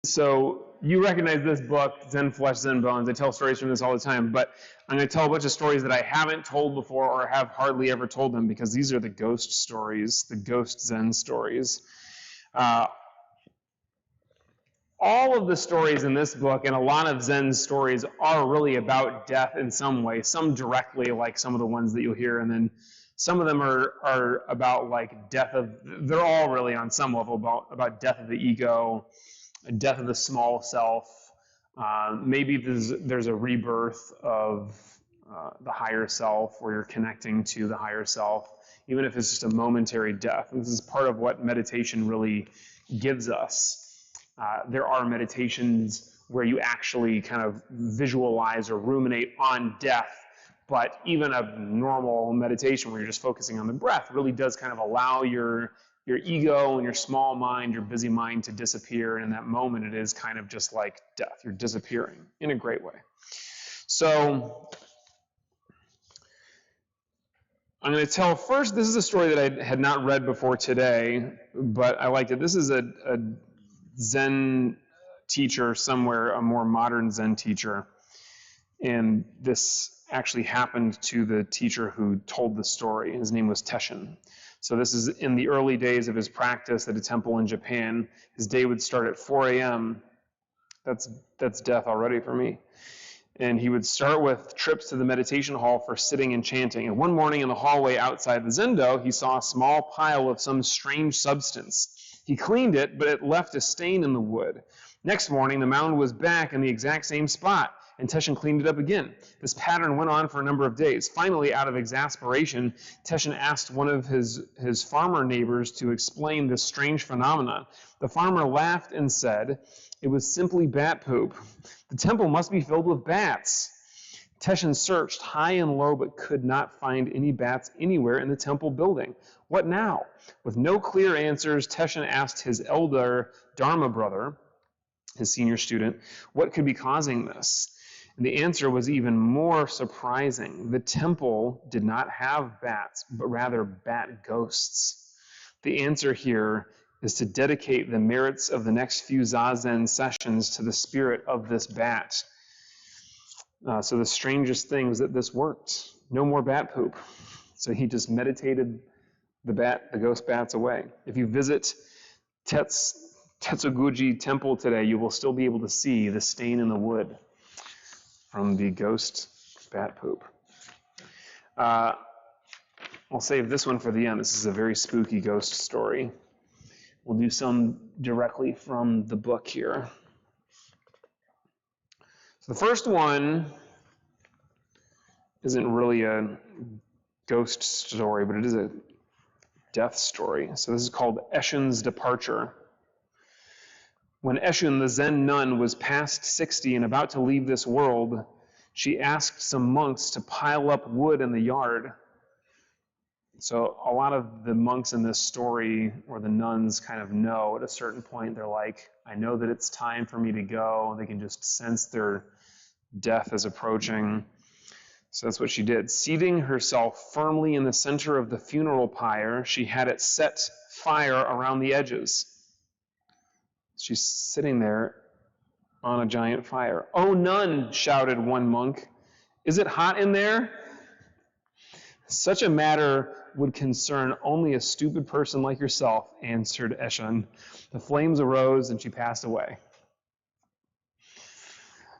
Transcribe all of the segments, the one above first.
So you recognize this book, Zen Flesh, Zen Bones. I tell stories from this all the time, but I'm going to tell a bunch of stories that I haven't told before or have hardly ever told them, because these are the ghost stories, the ghost Zen stories. All of the stories in this book and a lot of Zen stories are really about death in some way, some directly, like some of the ones that you'll hear, and then some of them are about like they're all really on some level about death of the ego, death of the small self. Maybe there's a rebirth of the higher self, where you're connecting to the higher self, even if it's just a momentary death. And this is part of what meditation really gives us. There are meditations where you actually kind of visualize or ruminate on death, but even a normal meditation where you're just focusing on the breath really does kind of allow your ego and your small mind, your busy mind, to disappear. And in that moment, it is kind of just like death. You're disappearing in a great way. So I'm going to tell first, this is a story that I had not read before today, but I liked it. This is a Zen teacher somewhere, a more modern Zen teacher. And this actually happened to the teacher who told the story. His name was Teshin. So this is in the early days of his practice at a temple in Japan. His day would start at 4 a.m. That's death already for me. And he would start with trips to the meditation hall for sitting and chanting. And one morning in the hallway outside the zendo, he saw a small pile of some strange substance. He cleaned it, but it left a stain in the wood. Next morning, the mound was back in the exact same spot, and Teshin cleaned it up again. This pattern went on for a number of days. Finally, out of exasperation, Teshin asked one of his farmer neighbors to explain this strange phenomenon. The farmer laughed and said, "It was simply bat poop. The temple must be filled with bats." Teshin searched high and low, but could not find any bats anywhere in the temple building. What now? With no clear answers, Teshin asked his elder Dharma brother, his senior student, what could be causing this? And the answer was even more surprising. The temple did not have bats, but rather bat ghosts. The answer here is to dedicate the merits of the next few Zazen sessions to the spirit of this bat. So the strangest thing was that this worked. No more bat poop. So he just meditated the ghost bats away. If you visit Tetsuguji Temple today, you will still be able to see the stain in the wood from the ghost bat poop. I'll save this one for the end. This is a very spooky ghost story. We'll do some directly from the book here. So the first one isn't really a ghost story, but it is a death story. So this is called Eshin's Departure. When Eshin, the Zen nun, was past 60 and about to leave this world, she asked some monks to pile up wood in the yard. So a lot of the monks in this story, or the nuns, kind of know at a certain point, they're like, I know that it's time for me to go. They can just sense their death is approaching. So that's what she did. Seating herself firmly in the center of the funeral pyre, she had it set fire around the edges. She's sitting there on a giant fire. "Oh, nun," shouted one monk, "is it hot in there?" "Such a matter would concern only a stupid person like yourself," answered Eshin. The flames arose and she passed away.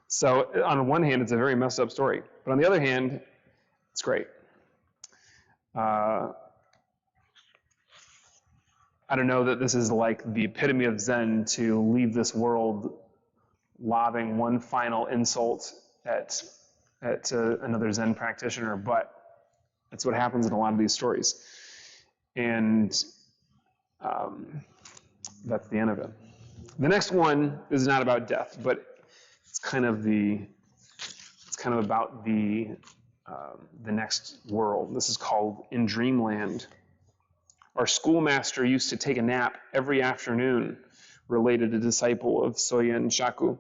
So on one hand, it's a very messed up story. But on the other hand, it's great. I don't know that this is like the epitome of Zen to leave this world lobbing one final insult at another Zen practitioner, but that's what happens in a lot of these stories. And that's the end of it. The next one is not about death, but it's kind of about the next world. This is called In Dreamland. Our schoolmaster used to take a nap every afternoon, related a disciple of Soyen Shaku.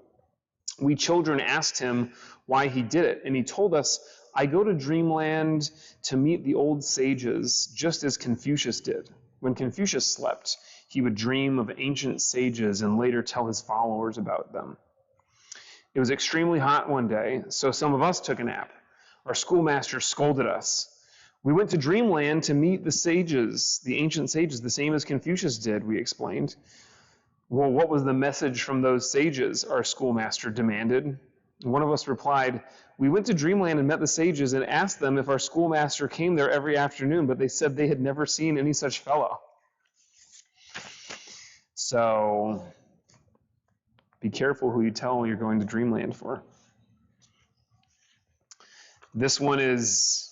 We children asked him why he did it, and he told us, "I go to Dreamland to meet the old sages, just as Confucius did." When Confucius slept, he would dream of ancient sages and later tell his followers about them. It was extremely hot one day, so some of us took a nap. Our schoolmaster scolded us. We went to dreamland to meet the sages, the ancient sages, the same as Confucius did, we explained. Well, what was the message from those sages? Our schoolmaster demanded. One of us replied, we went to dreamland and met the sages and asked them if our schoolmaster came there every afternoon, but they said they had never seen any such fellow. So be careful who you tell you're going to dreamland for. This one is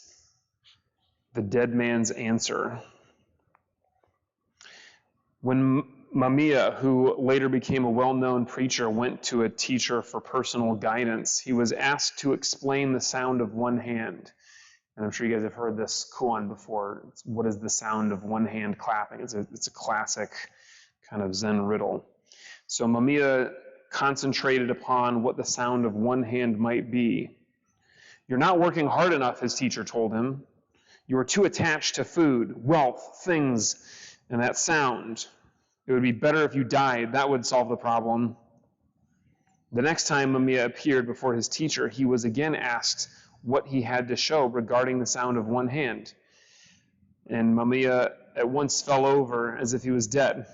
the dead man's answer. When Mamiya, who later became a well-known preacher, went to a teacher for personal guidance, he was asked to explain the sound of one hand. And I'm sure you guys have heard this koan before. What is the sound of one hand clapping? It's a classic kind of Zen riddle. So Mamiya concentrated upon what the sound of one hand might be. You're not working hard enough, his teacher told him. You are too attached to food, wealth, things, and that sound. It would be better if you died. That would solve the problem. The next time Mamiya appeared before his teacher, he was again asked what he had to show regarding the sound of one hand. And Mamiya at once fell over as if he was dead.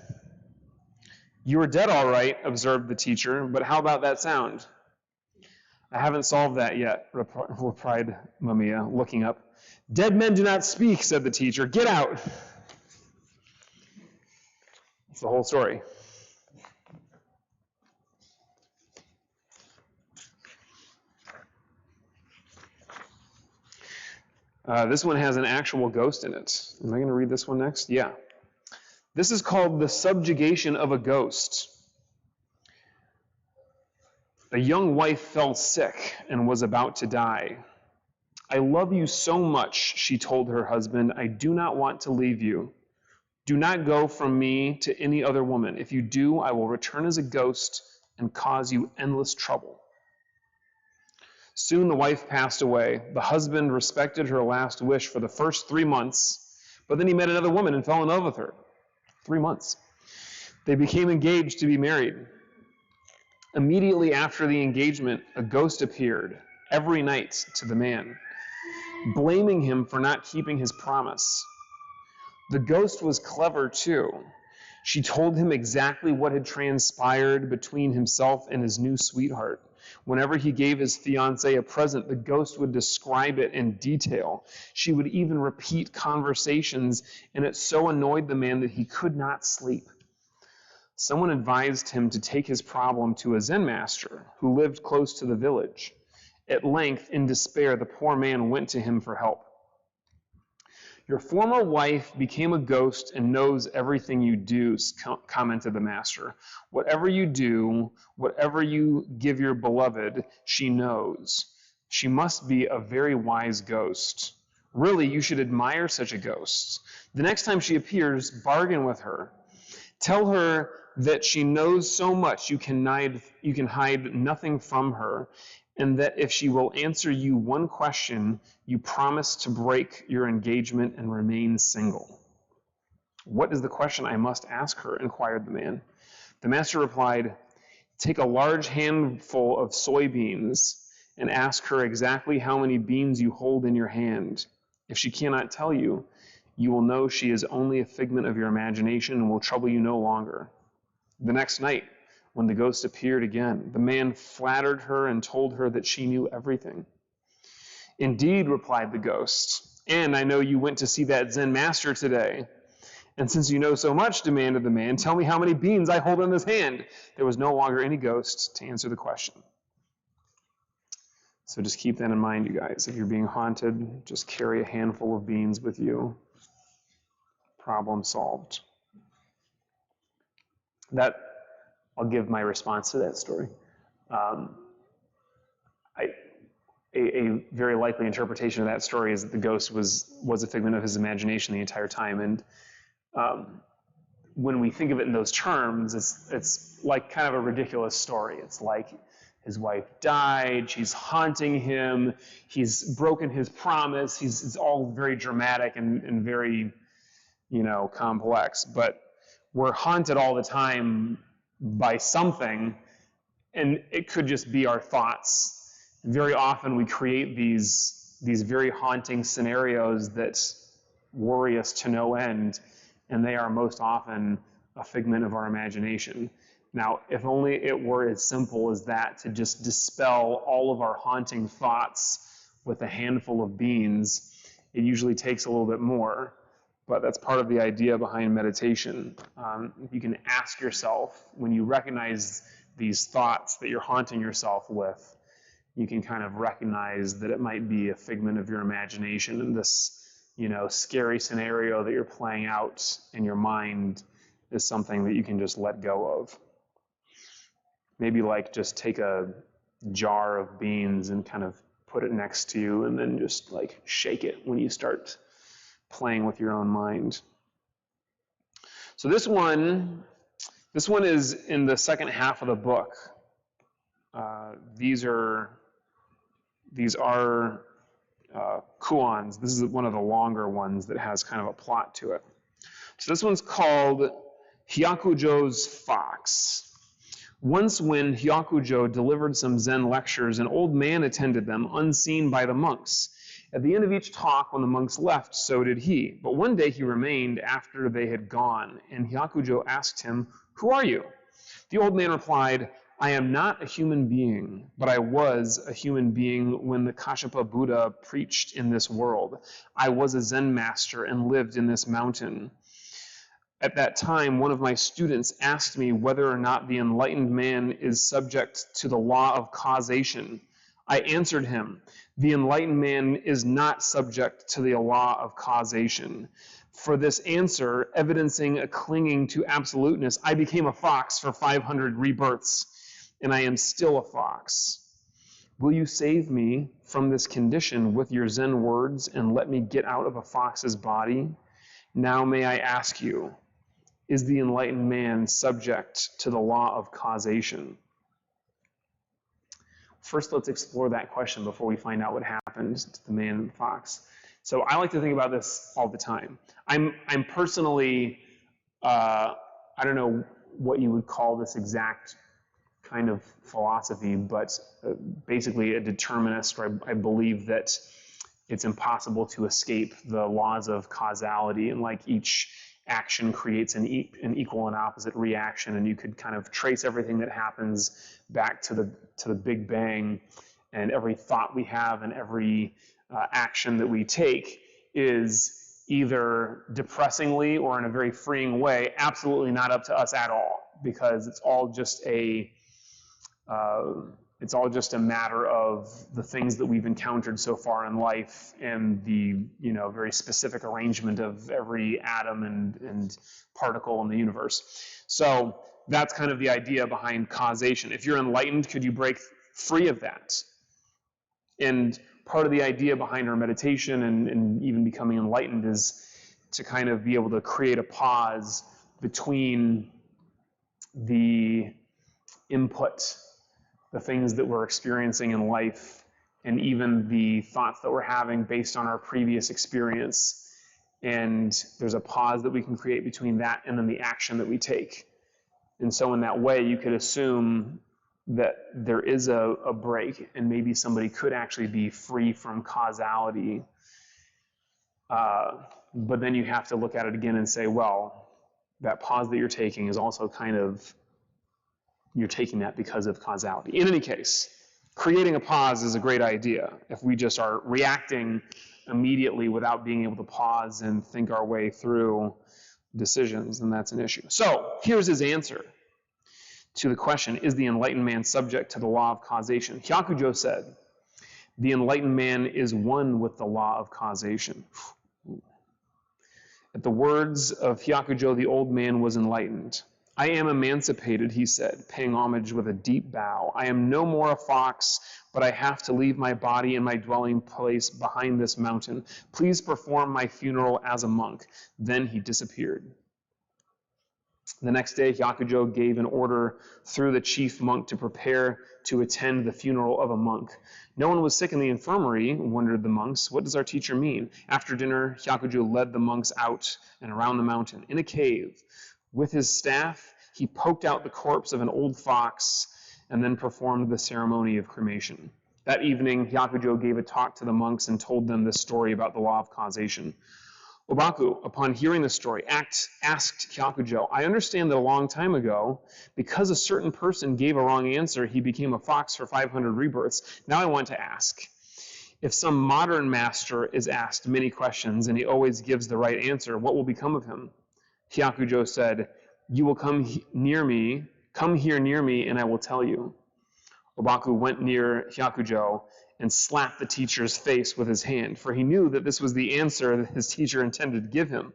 You are dead, all right, observed the teacher, but how about that sound? I haven't solved that yet, replied Mamiya, looking up. Dead men do not speak, said the teacher. Get out. That's the whole story. This one has an actual ghost in it. Am I going to read this one next? Yeah. This is called The Subjugation of a Ghost. A young wife fell sick and was about to die. I love you so much, she told her husband. I do not want to leave you. Do not go from me to any other woman. If you do, I will return as a ghost and cause you endless trouble. Soon the wife passed away. The husband respected her last wish for the first 3 months, but then he met another woman and fell in love with her. 3 months. They became engaged to be married. Immediately after the engagement, a ghost appeared every night to the man, blaming him for not keeping his promise. The ghost was clever too. She told him exactly what had transpired between himself and his new sweetheart. Whenever he gave his fiancée a present, the ghost would describe it in detail. She would even repeat conversations, and it so annoyed the man that he could not sleep. Someone advised him to take his problem to a Zen master who lived close to the village. At length, in despair, the poor man went to him for help. Your former wife became a ghost and knows everything you do, commented the master. Whatever you do, whatever you give your beloved, she knows. She must be a very wise ghost. Really, you should admire such a ghost. The next time she appears, bargain with her. Tell her that she knows so much you can hide nothing from her, and that if she will answer you one question, you promise to break your engagement and remain single. What is the question I must ask her? Inquired the man. The master replied, take a large handful of soybeans and ask her exactly how many beans you hold in your hand. If she cannot tell you, you will know she is only a figment of your imagination and will trouble you no longer. The next night, when the ghost appeared again, the man flattered her and told her that she knew everything. Indeed, replied the ghost, and I know you went to see that Zen master today. And since you know so much, demanded the man, tell me how many beans I hold in this hand. There was no longer any ghost to answer the question. So just keep that in mind, you guys. If you're being haunted, just carry a handful of beans with you. Problem solved. I'll give my response to that story. A very likely interpretation of that story is that the ghost was a figment of his imagination the entire time. And when we think of it in those terms, it's like kind of a ridiculous story. It's like his wife died, she's haunting him, he's broken his promise. It's all very dramatic and very complex, but we're haunted all the time by something, and it could just be our thoughts. Very often we create these very haunting scenarios that worry us to no end, and they are most often a figment of our imagination. Now, if only it were as simple as that, to just dispel all of our haunting thoughts with a handful of beans. It usually takes a little bit more, but that's part of the idea behind meditation. You can ask yourself, when you recognize these thoughts that you're haunting yourself with, you can kind of recognize that it might be a figment of your imagination, and this scary scenario that you're playing out in your mind is something that you can just let go of. Maybe like just take a jar of beans and kind of put it next to you, and then just like shake it when you start playing with your own mind. So this one is in the second half of the book. These are koans. This is one of the longer ones that has kind of a plot to it. So this one's called Hyakujo's Fox. Once when Hyakujo delivered some Zen lectures, an old man attended them, unseen by the monks. At the end of each talk, when the monks left, so did he. But one day he remained after they had gone, and Hyakujo asked him, "Who are you?" The old man replied, "I am not a human being, but I was a human being when the Kashyapa Buddha preached in this world. I was a Zen master and lived in this mountain. At that time, one of my students asked me whether or not the enlightened man is subject to the law of causation. I answered him, the enlightened man is not subject to the law of causation. For this answer, evidencing a clinging to absoluteness, I became a fox for 500 rebirths, and I am still a fox. Will you save me from this condition with your Zen words and let me get out of a fox's body? Now may I ask you, is the enlightened man subject to the law of causation?" First, let's explore that question before we find out what happened to the man and the fox. So I like to think about this all the time. I'm personally, I don't know what you would call this exact kind of philosophy, but basically a determinist, or I believe that it's impossible to escape the laws of causality, and like each action creates an equal and opposite reaction, and you could kind of trace everything that happens back to the Big Bang, and every thought we have and every action that we take is either depressingly or in a very freeing way absolutely not up to us at all, because it's all just a matter of the things that we've encountered so far in life, and the very specific arrangement of every atom and particle in the universe. So that's kind of the idea behind causation. If you're enlightened, could you break free of that? And part of the idea behind our meditation and even becoming enlightened is to kind of be able to create a pause between the input, the things that we're experiencing in life, and even the thoughts that we're having based on our previous experience. And there's a pause that we can create between that and then the action that we take. And so in that way, you could assume that there is a break, and maybe somebody could actually be free from causality. But then you have to look at it again and say, well, that pause that you're taking is also kind of, you're taking that because of causality. In any case, creating a pause is a great idea. If we just are reacting immediately without being able to pause and think our way through decisions, then that's an issue. So here's his answer to the question, is the enlightened man subject to the law of causation? Hyakujo said, the enlightened man is one with the law of causation. At the words of Hyakujo, the old man was enlightened. I am emancipated, he said, paying homage with a deep bow. I am no more a fox, but I have to leave my body and my dwelling place behind this mountain. Please perform my funeral as a monk. Then he disappeared. The next day, Hyakujo gave an order through the chief monk to prepare to attend the funeral of a monk. No one was sick in the infirmary, wondered the monks. What does our teacher mean? After dinner, Hyakujo led the monks out and around the mountain. In a cave, with his staff, he poked out the corpse of an old fox and then performed the ceremony of cremation. That evening, Hyakujo gave a talk to the monks and told them this story about the law of causation. Obaku, upon hearing the story, asked Hyakujo, I understand that a long time ago, because a certain person gave a wrong answer, he became a fox for 500 rebirths. Now I want to ask, if some modern master is asked many questions and he always gives the right answer, what will become of him? Hyakujo said, you will come here near me, and I will tell you. Obaku went near Hyakujo and slapped the teacher's face with his hand, for he knew that this was the answer that his teacher intended to give him.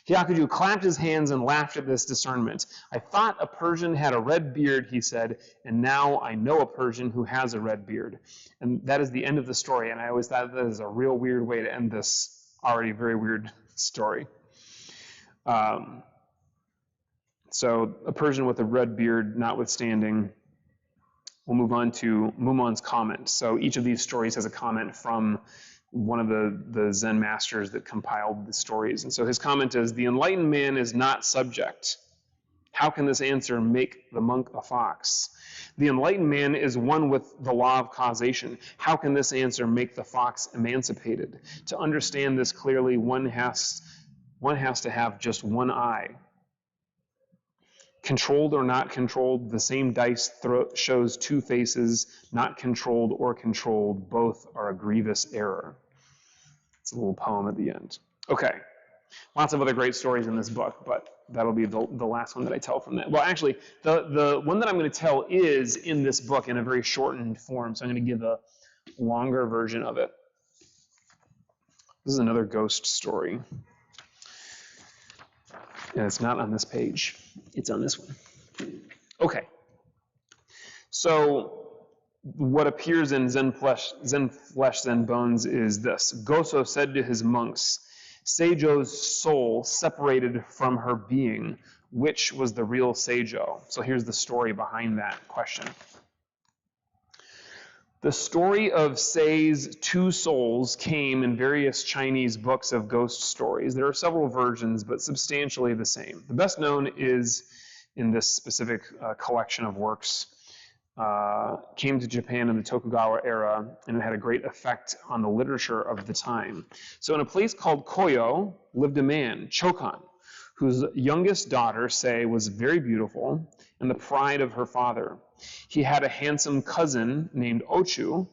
Hyakujo clapped his hands and laughed at this discernment. I thought a Persian had a red beard, he said, and now I know a Persian who has a red beard. And that is the end of the story, and I always thought that is a real weird way to end this already very weird story. So a Persian with a red beard notwithstanding. We'll move on to Mumon's comment. So each of these stories has a comment from one of the Zen masters that compiled the stories. And so his comment is, the enlightened man is not subject. How can this answer make the monk a fox? The enlightened man is one with the law of causation. How can this answer make the fox emancipated? To understand this clearly, one has to have just one eye. Controlled or not controlled, the same dice shows two faces. Not controlled or controlled, both are a grievous error. It's a little poem at the end. Okay, lots of other great stories in this book, but that'll be the last one that I tell from that. Well, actually, the one that I'm going to tell is in this book in a very shortened form, so I'm going to give a longer version of it. This is another ghost story. And it's not on this page. It's on this one. Okay. So what appears in Zen Flesh, Zen Bones is this. Goso said to his monks, Seijo's soul separated from her being. Which was the real Seijo? So here's the story behind that question. The story of Sei's two souls came in various Chinese books of ghost stories. There are several versions, but substantially the same. The best known is in this specific collection of works. Came to Japan in the Tokugawa era, and it had a great effect on the literature of the time. So in a place called Koyo lived a man, Chokan, whose youngest daughter, Sei, was very beautiful and the pride of her father. He had a handsome cousin named Ochu,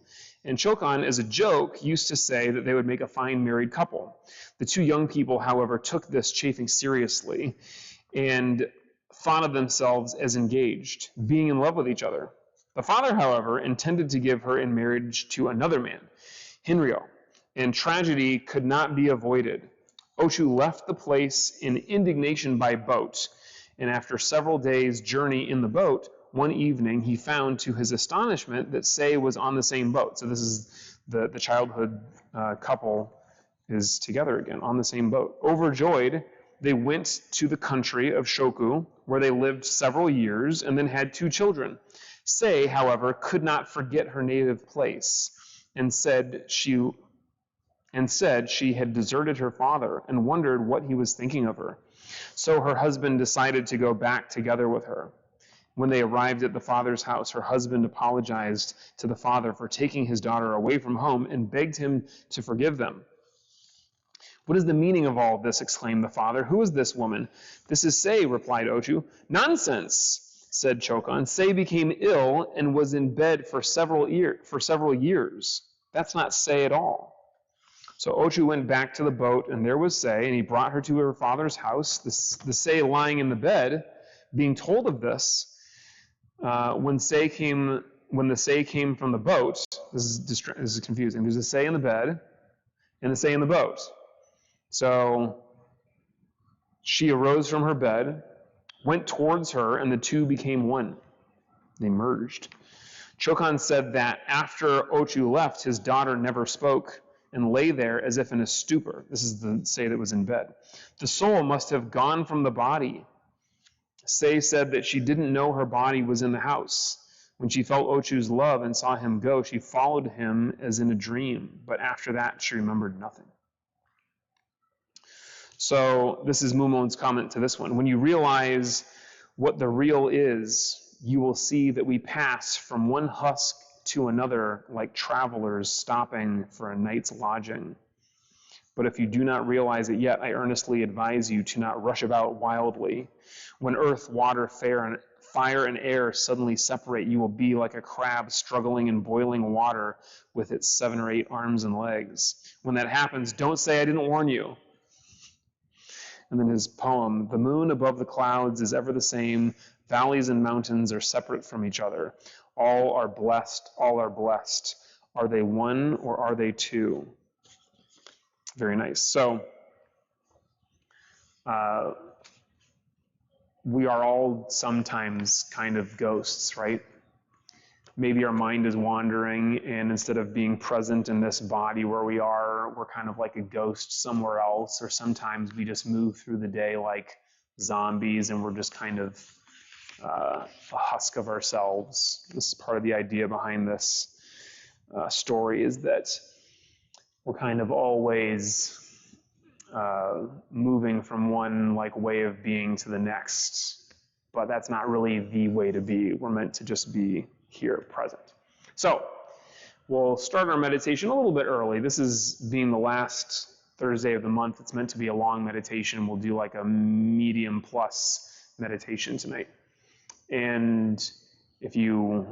and Chokan, as a joke, used to say that they would make a fine married couple. The two young people, however, took this chaffing seriously and thought of themselves as engaged, being in love with each other. The father, however, intended to give her in marriage to another man, Hinryo, and tragedy could not be avoided. Ochu left the place in indignation by boat, and after several days' journey in the boat, one evening he found to his astonishment that Sei was on the same boat. So this is the childhood couple is together again on the same boat. Overjoyed, they went to the country of Shoku, where they lived several years and then had two children. Sei, however, could not forget her native place and said she had deserted her father and wondered what he was thinking of her. So her husband decided to go back together with her. When they arrived at the father's house, her husband apologized to the father for taking his daughter away from home and begged him to forgive them. What is the meaning of all this? Exclaimed the father. Who is this woman? This is Sei, replied Ochu. Nonsense, said Chokan. Sei became ill and was in bed for several years. That's not Sei at all. So Ochu went back to the boat, and there was Sei, and he brought her to her father's house. The Sei lying in the bed, being told of this, when the Sei came from the boat. This is confusing. There's a Sei in the bed, and the Sei in the boat. So she arose from her bed, went towards her, and the two became one. They merged. Chokan said that after Ochu left, his daughter never spoke and lay there as if in a stupor. This is the Sei that was in bed. The soul must have gone from the body, Sei said that she didn't know her body was in the house. When she felt Ochu's love and saw him go, she followed him as in a dream, but after that, she remembered nothing. So this is Mumon's comment to this one. When you realize what the real is, you will see that we pass from one husk to another like travelers stopping for a night's lodging. But if you do not realize it yet, I earnestly advise you to not rush about wildly. When earth, water, fire, and air suddenly separate, you will be like a crab struggling in boiling water with its 7 or 8 arms and legs. When that happens, don't say I didn't warn you. And then his poem, the moon above the clouds is ever the same. Valleys and mountains are separate from each other. All are blessed, all are blessed. Are they one or are they two? Very nice. So we are all sometimes kind of ghosts, right? Maybe our mind is wandering, and instead of being present in this body where we are, we're kind of like a ghost somewhere else. Or sometimes we just move through the day like zombies, and we're just kind of a husk of ourselves. This is part of the idea behind this story, is that we're kind of always moving from one like way of being to the next, but that's not really the way to be. We're meant to just be here, present. So we'll start our meditation a little bit early. This is being the last Thursday of the month. It's meant to be a long meditation. We'll do like a medium plus meditation tonight. And if you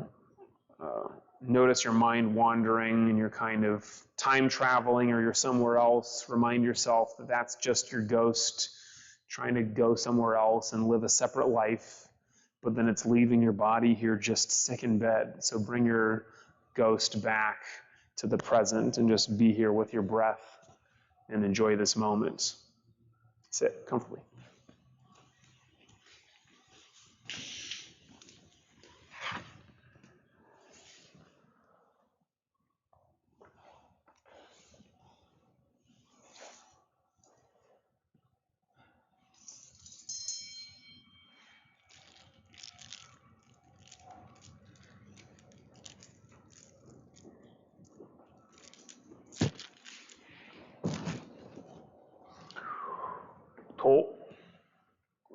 notice your mind wandering and you're kind of time traveling or you're somewhere else, remind yourself that that's just your ghost trying to go somewhere else and live a separate life, but then it's leaving your body here just sick in bed. So bring your ghost back to the present and just be here with your breath and enjoy this moment. Sit comfortably.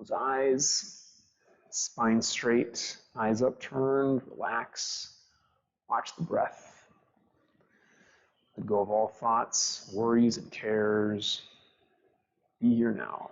Close eyes, spine straight, eyes upturned, relax, watch the breath. Let go of all thoughts, worries, and cares. Be here now.